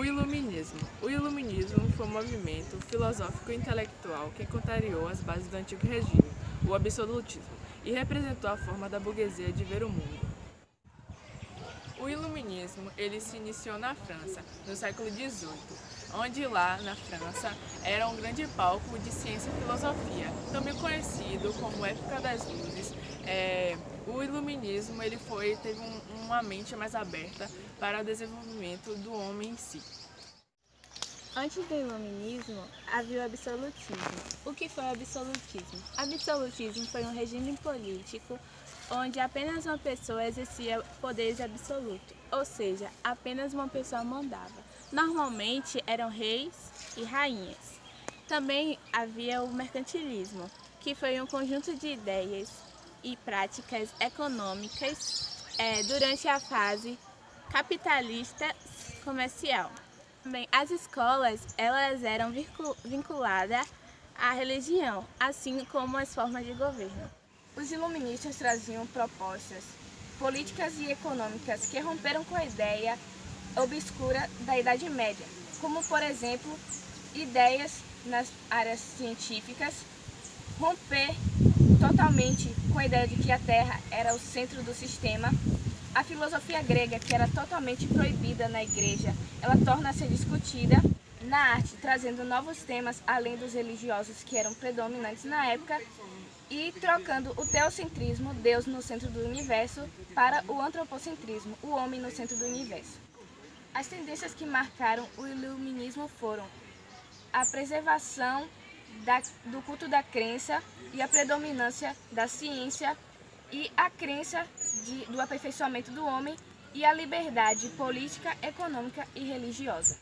Iluminismo. O Iluminismo foi um movimento filosófico e intelectual que contrariou as bases do antigo regime, o absolutismo, e representou a forma da burguesia de ver o mundo. O Iluminismo ele se iniciou na França, no século XVIII, onde lá na França era um grande palco de ciência e filosofia, também conhecido como Época das Luzes. O Iluminismo ele teve uma mente mais aberta para o desenvolvimento do homem em si. Antes do Iluminismo, havia o absolutismo. O que foi o absolutismo? Absolutismo foi um regime político onde apenas uma pessoa exercia poderes absolutos, ou seja, apenas uma pessoa mandava. Normalmente eram reis e rainhas. Também havia o mercantilismo, que foi um conjunto de ideias e práticas econômicas durante a fase capitalista comercial. Também as escolas elas eram vinculadas à religião, assim como as formas de governo. Os iluministas traziam propostas políticas e econômicas que romperam com a ideia obscura da Idade Média, como, por exemplo, ideias nas áreas científicas, romper totalmente com a ideia de que a Terra era o centro do sistema. A filosofia grega, que era totalmente proibida na igreja, ela torna a ser discutida na arte, trazendo novos temas além dos religiosos que eram predominantes na época, e trocando o teocentrismo, Deus no centro do universo, para o antropocentrismo, o homem no centro do universo. As tendências que marcaram o iluminismo foram a preservação do culto da crença e a predominância da ciência e a crença do aperfeiçoamento do homem e a liberdade política, econômica e religiosa.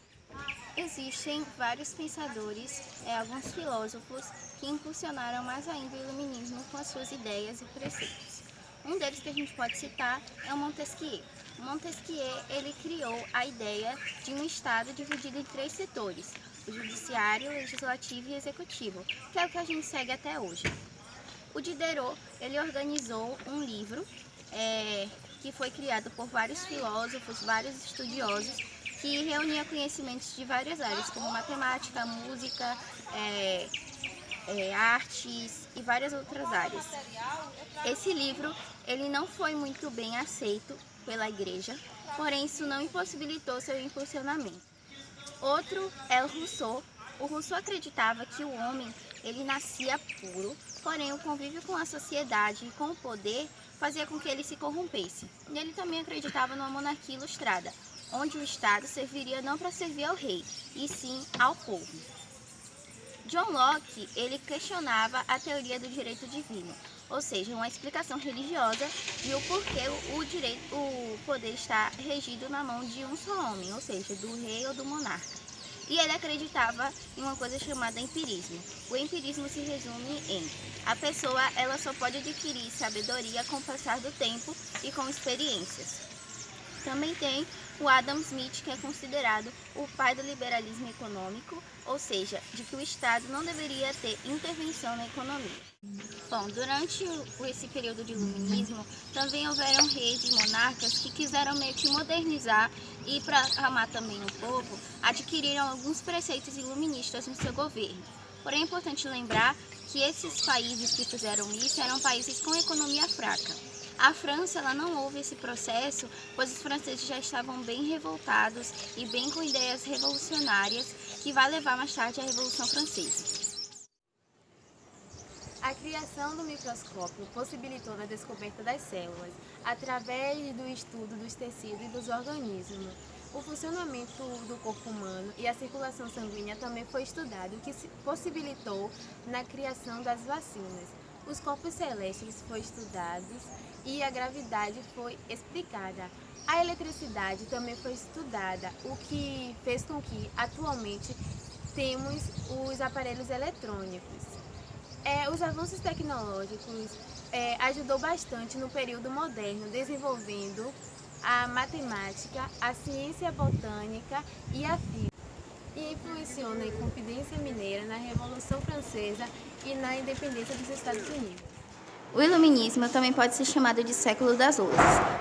Existem vários pensadores, alguns filósofos, que impulsionaram mais ainda o iluminismo com as suas ideias e preceitos. Um deles que a gente pode citar é o Montesquieu. O Montesquieu ele criou a ideia de um Estado dividido em 3 setores, o judiciário, legislativo e executivo, que é o que a gente segue até hoje. O Diderot ele organizou um livro que foi criado por vários filósofos, vários estudiosos, que reunia conhecimentos de várias áreas, como matemática, música, artes e várias outras áreas. Esse livro ele não foi muito bem aceito pela igreja, porém isso não impossibilitou seu impulsionamento. Outro é o Rousseau. O Rousseau acreditava que o homem ele nascia puro, porém o convívio com a sociedade e com o poder fazia com que ele se corrompesse. E ele também acreditava numa monarquia ilustrada, onde o Estado serviria não para servir ao rei, e sim ao povo. John Locke ele questionava a teoria do direito divino, ou seja, uma explicação religiosa de o porquê o poder está regido na mão de um só homem, ou seja, do rei ou do monarca. E ele acreditava em uma coisa chamada empirismo. O empirismo se resume em a pessoa ela só pode adquirir sabedoria com o passar do tempo e com experiências. Também tem o Adam Smith, que é considerado o pai do liberalismo econômico, ou seja, de que o Estado não deveria ter intervenção na economia. Bom, durante esse período de iluminismo, também houveram reis e monarcas que quiseram meio que modernizar e, para amar também o povo, adquiriram alguns preceitos iluministas no seu governo. Porém, é importante lembrar que esses países que fizeram isso eram países com economia fraca. A França ela não houve esse processo, pois os franceses já estavam bem revoltados e bem com ideias revolucionárias, que vai levar mais tarde à Revolução Francesa. A criação do microscópio possibilitou a descoberta das células, através do estudo dos tecidos e dos organismos. O funcionamento do corpo humano e a circulação sanguínea também foi estudado, o que possibilitou na criação das vacinas. Os corpos celestes foram estudados e a gravidade foi explicada. A eletricidade também foi estudada, o que fez com que atualmente temos os aparelhos eletrônicos. Os avanços tecnológicos ajudou bastante no período moderno, desenvolvendo a matemática, a ciência botânica e a física. E influenciou na Inconfidência Mineira, na Revolução Francesa e na independência dos Estados Unidos. O iluminismo também pode ser chamado de século das luzes.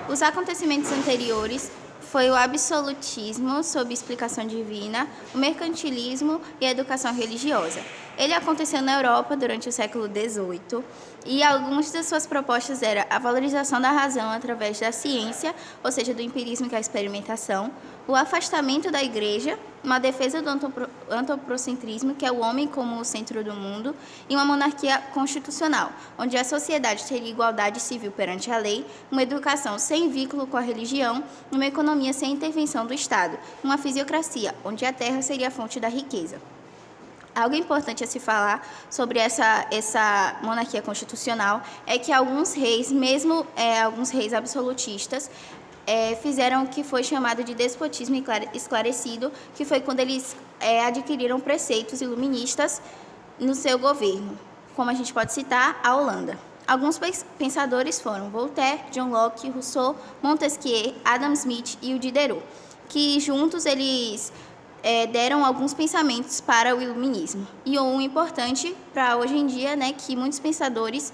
Os acontecimentos anteriores foi o absolutismo sob explicação divina, o mercantilismo e a educação religiosa. Ele aconteceu na Europa durante o século XVIII e algumas de suas propostas eram a valorização da razão através da ciência, ou seja, do empirismo, que é a experimentação, o afastamento da igreja, uma defesa do antropocentrismo, que é o homem como o centro do mundo, e uma monarquia constitucional, onde a sociedade teria igualdade civil perante a lei, uma educação sem vínculo com a religião, uma economia sem intervenção do Estado, uma fisiocracia, onde a terra seria a fonte da riqueza. Algo importante a se falar sobre essa monarquia constitucional é que alguns reis, mesmo alguns reis absolutistas, fizeram o que foi chamado de despotismo esclarecido, que foi quando eles adquiriram preceitos iluministas no seu governo, como a gente pode citar a Holanda. Alguns pensadores foram Voltaire, John Locke, Rousseau, Montesquieu, Adam Smith e o Diderot, que juntos eles deram alguns pensamentos para o iluminismo. E um importante para hoje em dia, né, que muitos pensadores,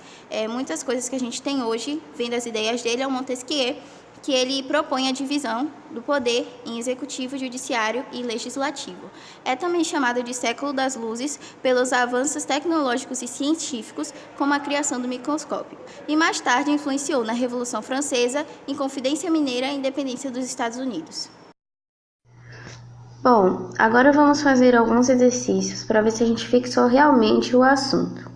muitas coisas que a gente tem hoje, vendo as ideias dele, é o Montesquieu, que ele propõe a divisão do poder em executivo, judiciário e legislativo. É também chamado de século das luzes pelos avanços tecnológicos e científicos, como a criação do microscópio. E mais tarde influenciou na Revolução Francesa, Inconfidência Mineira e a independência dos Estados Unidos. Bom, agora vamos fazer alguns exercícios para ver se a gente fixou realmente o assunto.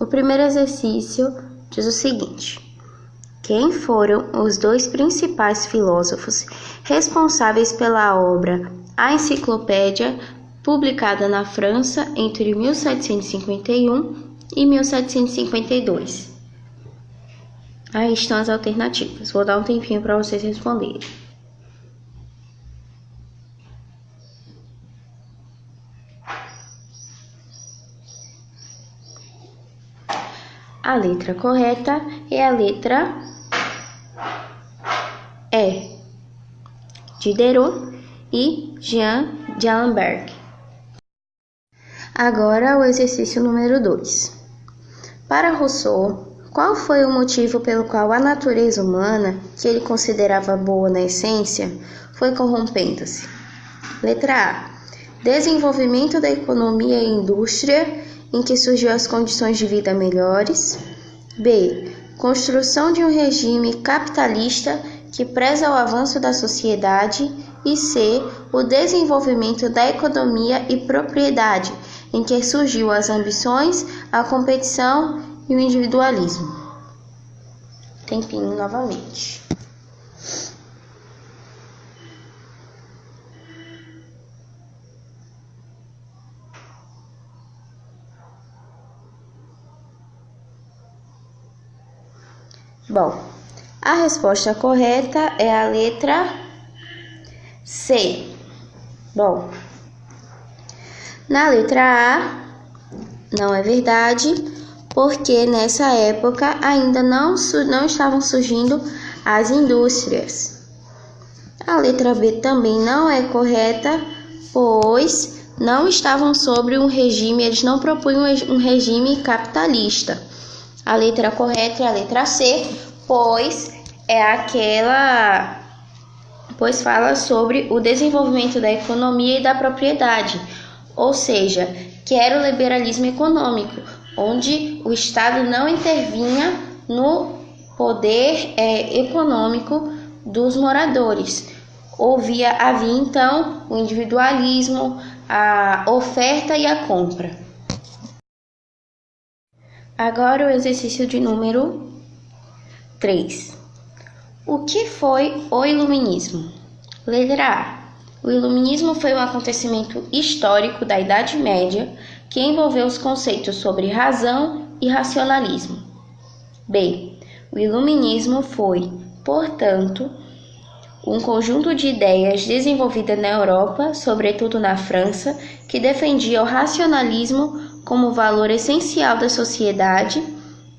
O primeiro exercício diz o seguinte: quem foram os dois principais filósofos responsáveis pela obra A Enciclopédia, publicada na França entre 1751 e 1752? Aí estão as alternativas. Vou dar um tempinho para vocês responderem. A letra correta é a letra E, Diderot e Jean d'Alembert. Agora o exercício número 2. Para Rousseau, qual foi o motivo pelo qual a natureza humana, que ele considerava boa na essência, foi corrompendo-se? Letra A. Desenvolvimento da economia e indústria, em que surgiu as condições de vida melhores. B. Construção de um regime capitalista que preza o avanço da sociedade. E C. O desenvolvimento da economia e propriedade, em que surgiu as ambições, a competição e o individualismo. Tempinho novamente. Bom, a resposta correta é a letra C. Bom, na letra A, não é verdade, porque nessa época ainda não estavam surgindo as indústrias. A letra B também não é correta, pois não estavam sobre um regime, eles não propunham um regime capitalista. A letra correta é a letra C, pois fala sobre o desenvolvimento da economia e da propriedade, ou seja, que era o liberalismo econômico, onde o Estado não intervinha no poder econômico dos moradores. Havia então o individualismo, a oferta e a compra. Agora o exercício de número 3. O que foi o Iluminismo? Letra A. O Iluminismo foi um acontecimento histórico da Idade Média que envolveu os conceitos sobre razão e racionalismo. B. O Iluminismo foi, portanto, um conjunto de ideias desenvolvida na Europa, sobretudo na França, que defendia o racionalismo como valor essencial da sociedade,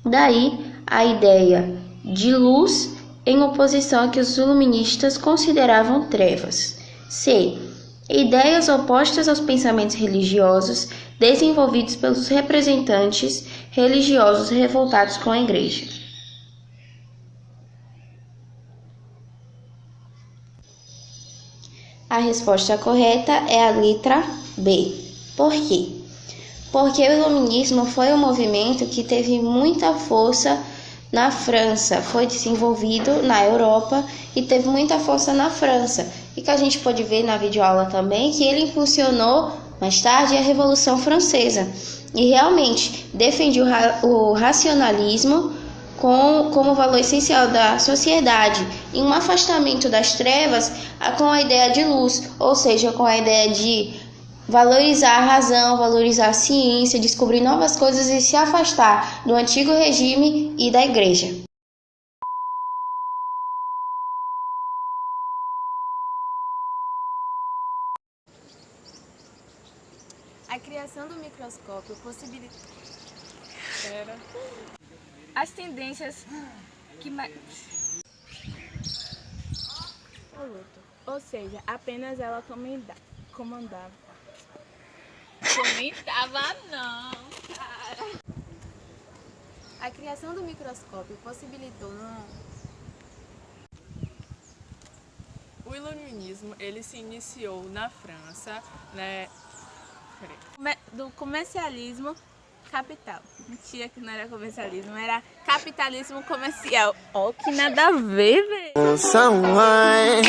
daí a ideia de luz em oposição a que os iluministas consideravam trevas. C. Ideias opostas aos pensamentos religiosos desenvolvidos pelos representantes religiosos revoltados com a Igreja. A resposta correta é a letra B. Por quê? Porque o iluminismo foi um movimento que teve muita força na França, foi desenvolvido na Europa e teve muita força na França. E que a gente pode ver na videoaula também que ele impulsionou mais tarde a Revolução Francesa. E realmente defendia o racionalismo como valor essencial da sociedade, em um afastamento das trevas com a ideia de luz, ou seja, com a ideia de valorizar a razão, valorizar a ciência, descobrir novas coisas e se afastar do antigo regime e da igreja. A criação do microscópio possibilitou... As tendências que mais... Ou seja, apenas ela comandava. Comentava não, cara. A criação do microscópio possibilitou O iluminismo ele se iniciou na França, né? Do comercialismo capital. Mentira que não era comercialismo, era capitalismo comercial. Ó, que nada a ver, velho. Someone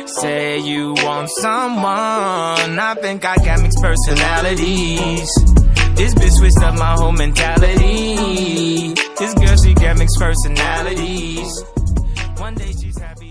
say you want someone. I think I got mixed personalities. This bitch switched up my whole mentality. This girl, she got mixed personalities. One day she's happy.